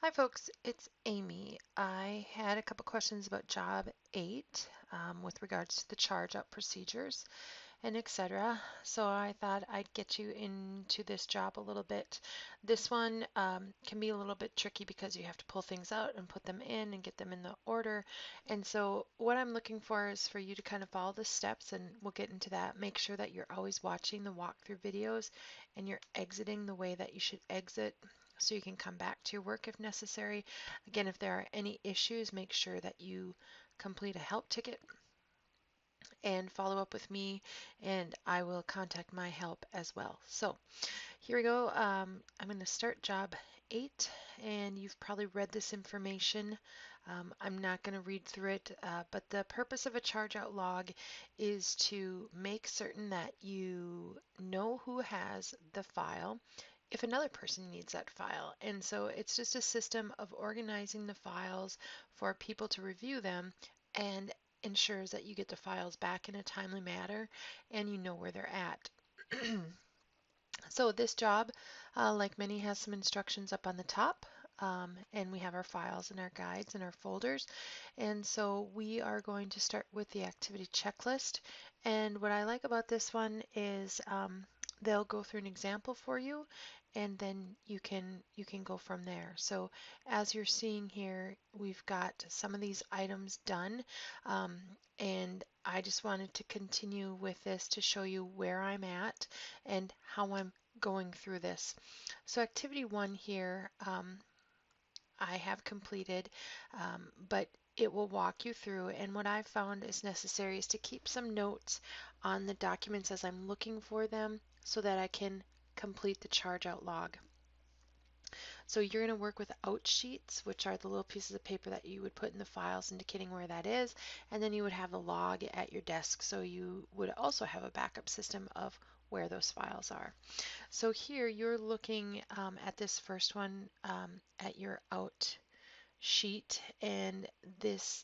Hi folks, it's Amy. I had a couple questions about Job 8 with regards to the charge out procedures and etc. So I thought I'd get you into this job a little bit. This one can be a little bit tricky because you have to pull things out and put them in and get them in the order. And so what I'm looking for is for you to kind of follow the steps, and we'll get into that. Make sure that you're always watching the walkthrough videos and you're exiting the way that you should exit so you can come back to your work if necessary. Again, if there are any issues, make sure that you complete a help ticket and follow up with me, and I will contact my help as well. So here we go. I'm going to start job 8, and you've probably read this information. I'm not going to read through it, but the purpose of a charge out log is to make certain that you know who has the file if another person needs that file. And so it's just a system of organizing the files for people to review them and ensures that you get the files back in a timely manner and you know where they're at. So this job, like many, has some instructions up on the top, and we have our files and our guides and our folders. And so we are going to start with the activity checklist. And what I like about this one is they'll go through an example for you, and then you can go from there. So as you're seeing here, we've got some of these items done, um, and I just wanted to continue with this to show you where I'm at and how I'm going through this. So activity 1 here, I have completed, but it will walk you through, and what I've found is necessary is to keep some notes on the documents as I'm looking for them so that I can complete the charge out log. So you're going to work with outsheets, which are the little pieces of paper that you would put in the files indicating where that is, and then you would have a log at your desk, so you would also have a backup system of where those files are. So here you're looking at this first one at your out sheet, and this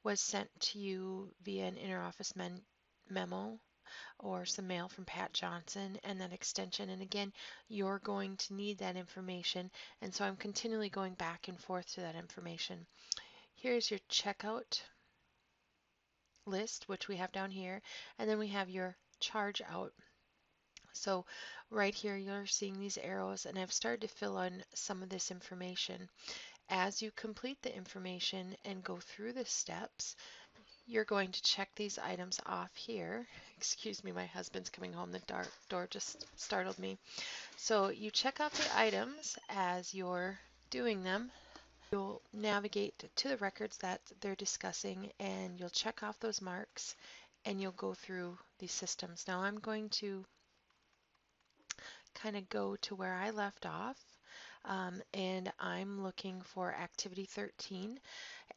was sent to you via an interoffice memo or some mail from Pat Johnson and that extension. And again, you're going to need that information. And so I'm continually going back and forth to that information. Here's your checkout list, which we have down here. And then we have your charge out. So right here, you're seeing these arrows, and I've started to fill in some of this information. As you complete the information and go through the steps, you're going to check these items off here. Excuse me, my husband's coming home. The door just startled me. So you check off the items as you're doing them. You'll navigate to the records that they're discussing, and you'll check off those marks, and you'll go through these systems. Now I'm going to kind of go to where I left off, and I'm looking for activity 13,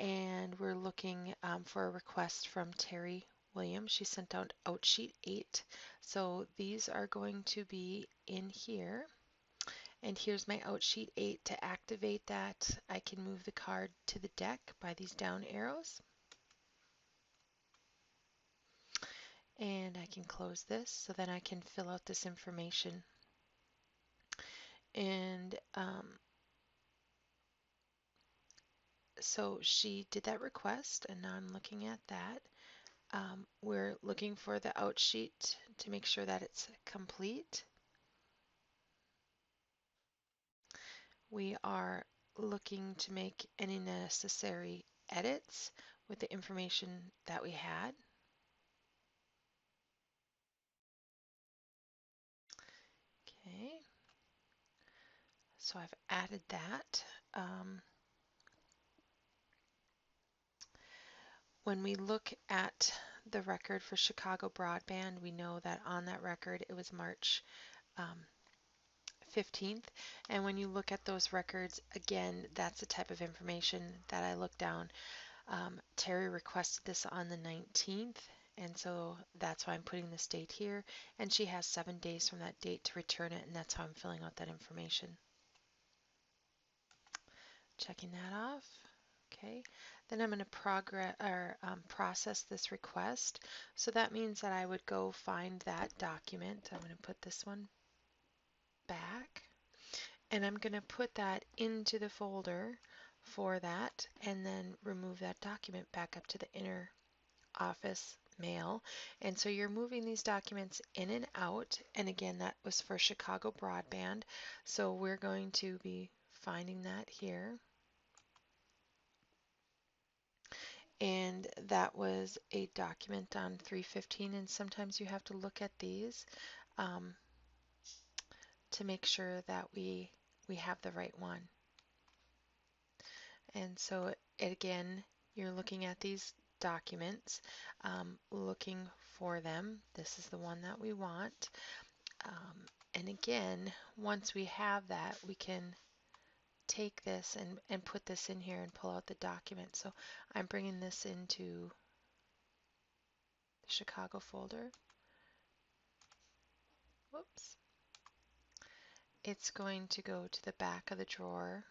and we're looking for a request from Terry Williams. She sent out outsheet 8, so these are going to be in here. And here's my outsheet 8. To activate that, I can move the card to the deck by these down arrows. And I can close this so then I can fill out this information. And so she did that request, and now I'm looking at that. We're looking for the outsheet to make sure that it's complete. We are looking to make any necessary edits with the information that we had. Okay, so I've added that. When we look at the record for Chicago Broadband, we know that on that record it was March 15th. And when you look at those records, again, that's the type of information that I look down. Terry requested this on the 19th, and so that's why I'm putting this date here. And she has 7 days from that date to return it, and that's how I'm filling out that information. Checking that off. Okay, then I'm going to process this request. So that means that I would go find that document. I'm going to put this one back, And I'm going to put that into the folder for that and then remove that document back up to the inner office mail. And so you're moving these documents in and out. And again, that was for Chicago Broadband. So we're going to be finding that here. And that was a document on 315. And sometimes you have to look at these um, to make sure that we have the right one. And so again, you're looking at these documents, looking for them. This is the one that we want. And again, once we have that, we can take this and put this in here and pull out the document. So I'm bringing this into the Chicago folder. Whoops. It's going to go to the back of the drawer.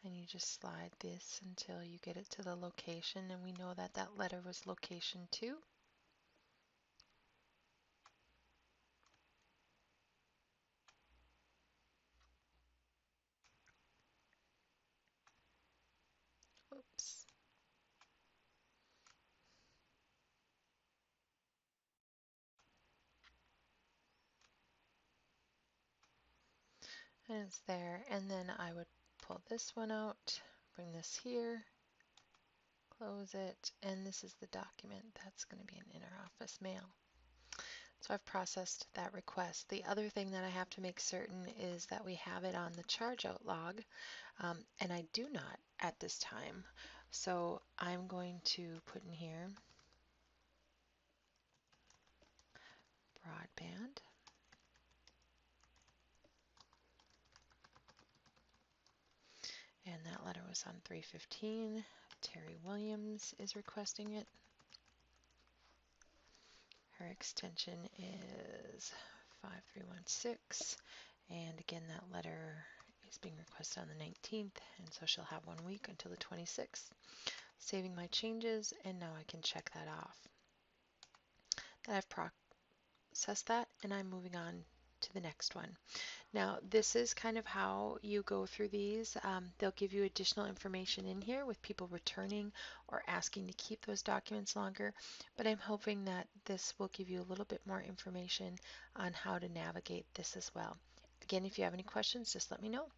And you just slide this until you get it to the location, and we know that that letter was location 2. Oops. And it's there. And then I would pull this one out, bring this here, close it, and this is the document. That's going to be an inner office mail. So I've processed that request. The other thing that I have to make certain is that we have it on the charge out log, and I do not at this time. So I'm going to put in here broadband. And that letter was on 315. Terry Williams is requesting it. Her extension is 5316. And again, that letter is being requested on the 19th, and so she'll have 1 week until the 26th. Saving my changes, and now I can check that off. That I've processed that, and I'm moving on to the next one. Now, this is kind of how you go through these. They'll give you additional information in here with people returning or asking to keep those documents longer, but I'm hoping that this will give you a little bit more information on how to navigate this as well. Again, if you have any questions, just let me know.